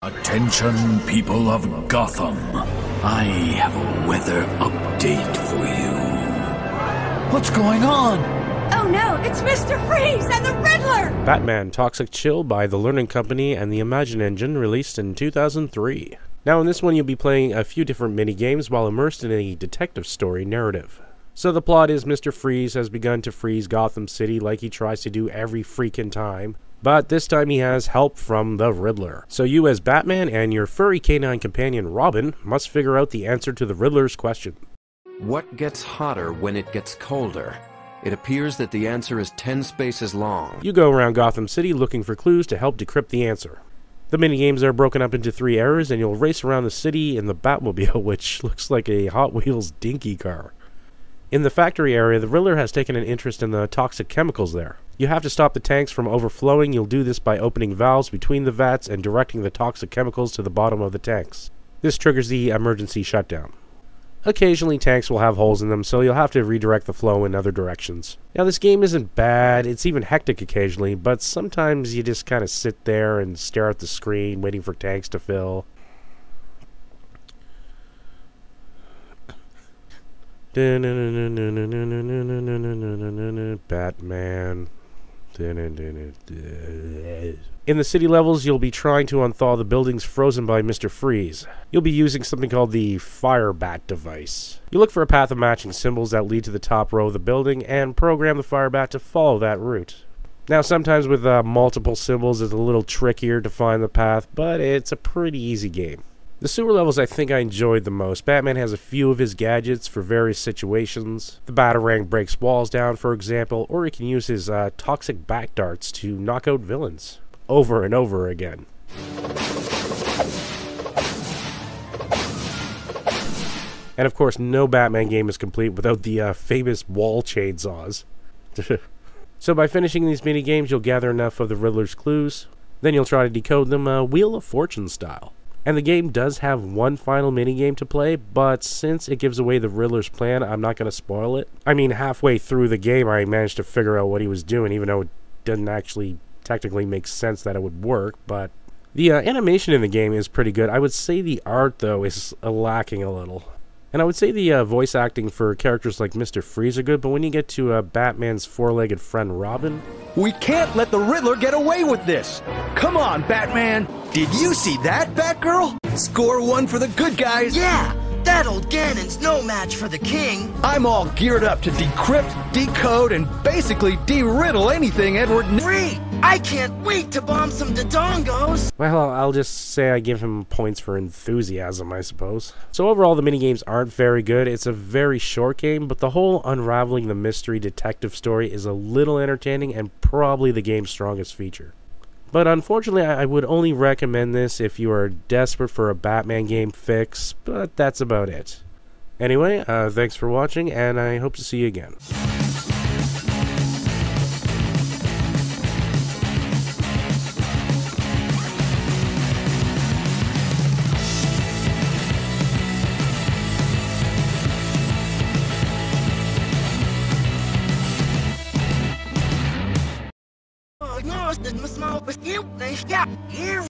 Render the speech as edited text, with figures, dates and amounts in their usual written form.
Attention, people of Gotham. I have a weather update for you. What's going on? Oh no, it's Mr. Freeze and the Riddler! Batman Toxic Chill by The Learning Company and the Imagine Engine, released in 2003. Now in this one you'll be playing a few different mini-games while immersed in a detective story narrative. So the plot is Mr. Freeze has begun to freeze Gotham City like he tries to do every freaking time. But this time he has help from the Riddler. So you as Batman and your furry canine companion Robin must figure out the answer to the Riddler's question. What gets hotter when it gets colder? It appears that the answer is 10 spaces long. You go around Gotham City looking for clues to help decrypt the answer. The minigames are broken up into 3 areas and you'll race around the city in the Batmobile, which looks like a Hot Wheels dinky car. In the factory area, the Riddler has taken an interest in the toxic chemicals there. You have to stop the tanks from overflowing. You'll do this by opening valves between the vats and directing the toxic chemicals to the bottom of the tanks. This triggers the emergency shutdown. Occasionally tanks will have holes in them, so you'll have to redirect the flow in other directions. Now this game isn't bad, it's even hectic occasionally, but sometimes you just kind of sit there and stare at the screen waiting for tanks to fill. Batman. In the city levels, you'll be trying to unthaw the buildings frozen by Mr. Freeze. You'll be using something called the Fire Bat device. You look for a path of matching symbols that lead to the top row of the building and program the Fire Bat to follow that route. Now sometimes with multiple symbols it's a little trickier to find the path, but it's a pretty easy game. The sewer levels I think I enjoyed the most. Batman has a few of his gadgets for various situations. The Batarang breaks walls down, for example, or he can use his toxic bat darts to knock out villains over and over again. And of course, no Batman game is complete without the famous wall chainsaws. So by finishing these mini games, you'll gather enough of the Riddler's clues. Then you'll try to decode them Wheel of Fortune style. And the game does have one final minigame to play, but since it gives away the Riddler's plan, I'm not going to spoil it. I mean, halfway through the game, I managed to figure out what he was doing, even though it didn't actually technically make sense that it would work, but the animation in the game is pretty good. I would say the art, though, is lacking a little. And I would say the voice acting for characters like Mr. Freeze are good, but when you get to Batman's four-legged friend Robin... We can't let the Riddler get away with this! Come on, Batman! Did you see that, Batgirl? Score 1 for the good guys! Yeah! That old Ganon's no match for the king! I'm all geared up to decrypt, decode, and basically de-riddle anything Edward... Great! I can't wait to bomb some Dodongos! Well, I'll just say I give him points for enthusiasm, I suppose. So overall, the minigames aren't very good. It's a very short game, but the whole unraveling the mystery detective story is a little entertaining and probably the game's strongest feature. But unfortunately, I would only recommend this if you are desperate for a Batman game fix, but that's about it. Anyway, thanks for watching, and I hope to see you again. No, it's the small, but you,